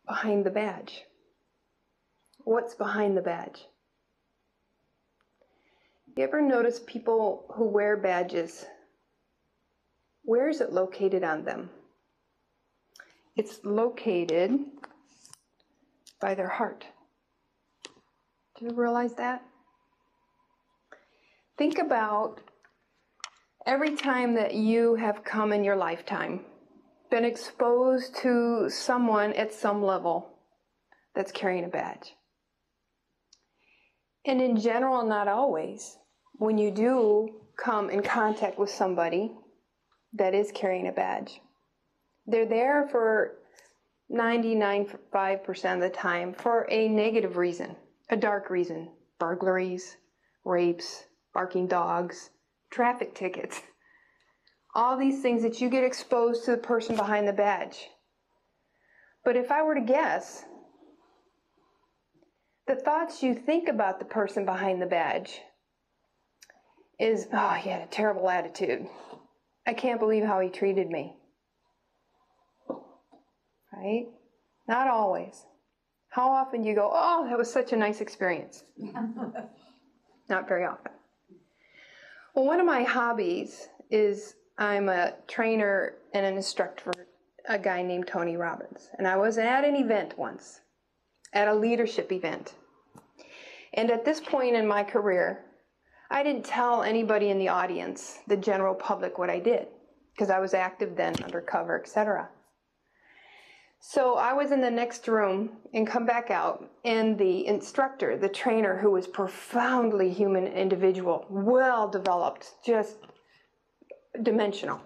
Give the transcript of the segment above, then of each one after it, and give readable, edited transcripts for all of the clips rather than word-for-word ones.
behind the badge? What's behind the badge? You ever notice people who wear badges? Where is it located on them? It's located by their heart. Do you realize that? Think about every time that you have come in your lifetime, been exposed to someone at some level that's carrying a badge. And in general, not always, when you do come in contact with somebody that is carrying a badge, they're there for 99.5% of the time for a negative reason, a dark reason. Burglaries, rapes, barking dogs, traffic tickets. All these things that you get exposed to the person behind the badge. But if I were to guess, the thoughts you think about the person behind the badge is, oh, he had a terrible attitude. I can't believe how he treated me. Right? Not always. How often do you go, oh, that was such a nice experience? Not very often. Well, one of my hobbies is I'm a trainer and an instructor for a guy named Tony Robbins. And I was at an event once, at a leadership event. And at this point in my career, I didn't tell anybody in the audience, the general public, what I did, because I was active then, undercover, etc. So I was in the next room and come back out, and the instructor, the trainer, who was profoundly human individual, well developed, just dimensional,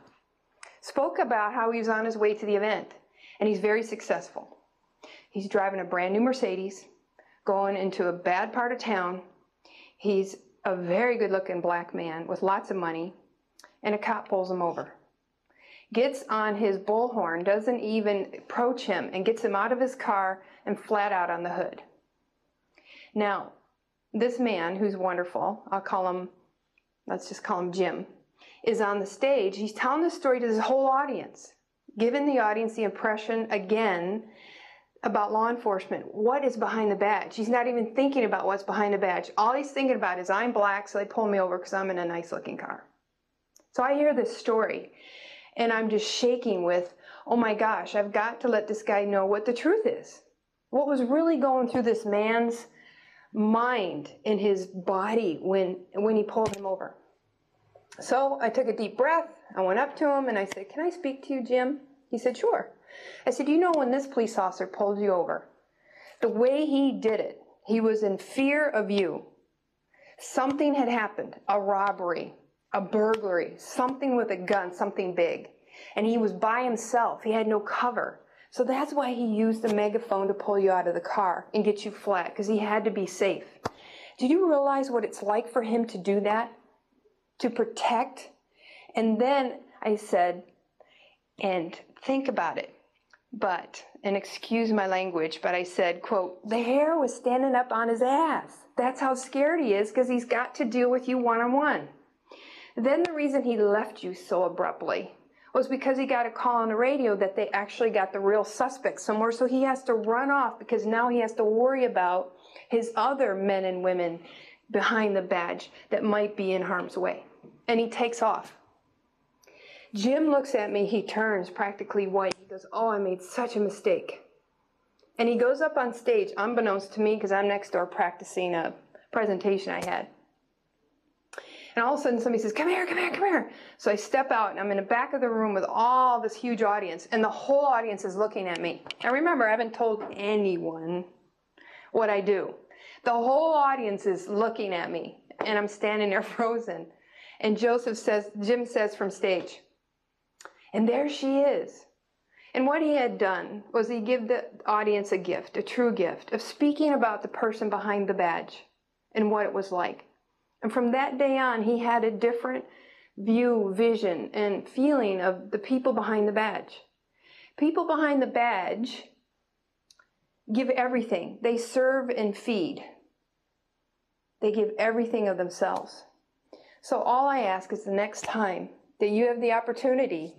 spoke about how he was on his way to the event, and he's very successful. He's driving a brand new Mercedes, going into a bad part of town. He's a very good-looking black man with lots of money, and a cop pulls him over. Gets on his bullhorn, doesn't even approach him, and gets him out of his car and flat out on the hood. Now, this man, who's wonderful, let's just call him Jim, is on the stage. He's telling the story to this whole audience, giving the audience the impression, again, about law enforcement. What is behind the badge? He's not even thinking about what's behind the badge. All he's thinking about is, I'm black, so they pull me over because I'm in a nice-looking car. So I hear this story, and I'm just shaking with, oh my gosh, I've got to let this guy know what the truth is. What was really going through this man's mind in his body when he pulled him over. So I took a deep breath, I went up to him, and I said, can I speak to you, Jim? He said, sure. I said, you know, when this police officer pulled you over, the way he did it, he was in fear of you. Something had happened, a robbery, a burglary, something with a gun, something big. And he was by himself. He had no cover. So that's why he used the megaphone to pull you out of the car and get you flat, because he had to be safe. Did you realize what it's like for him to do that? To protect? And then I said, and think about it. But, and excuse my language, but I said, quote, the hair was standing up on his ass. That's how scared he is, because he's got to deal with you one-on-one. Then the reason he left you so abruptly was because he got a call on the radio that they actually got the real suspect somewhere, so he has to run off because now he has to worry about his other men and women behind the badge that might be in harm's way. And he takes off. Jim looks at me, he turns practically white. He goes, oh, I made such a mistake. And he goes up on stage, unbeknownst to me, because I'm next door practicing a presentation I had. And all of a sudden somebody says, come here, come here, come here. So I step out, and I'm in the back of the room with all this huge audience, and the whole audience is looking at me. Now remember, I haven't told anyone what I do. The whole audience is looking at me, and I'm standing there frozen. And Jim says from stage, and there she is. And what he had done was he gave the audience a gift, a true gift, of speaking about the person behind the badge and what it was like. And from that day on, he had a different view, vision, and feeling of the people behind the badge. People behind the badge give everything. They serve and feed. They give everything of themselves. So all I ask is the next time that you have the opportunity,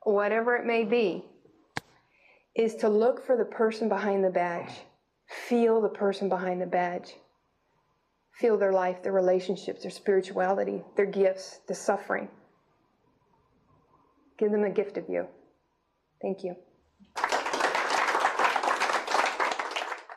whatever it may be, is to look for the person behind the badge. Feel the person behind the badge. Feel their life, their relationships, their spirituality, their gifts, the suffering. Give them a gift of you. Thank you.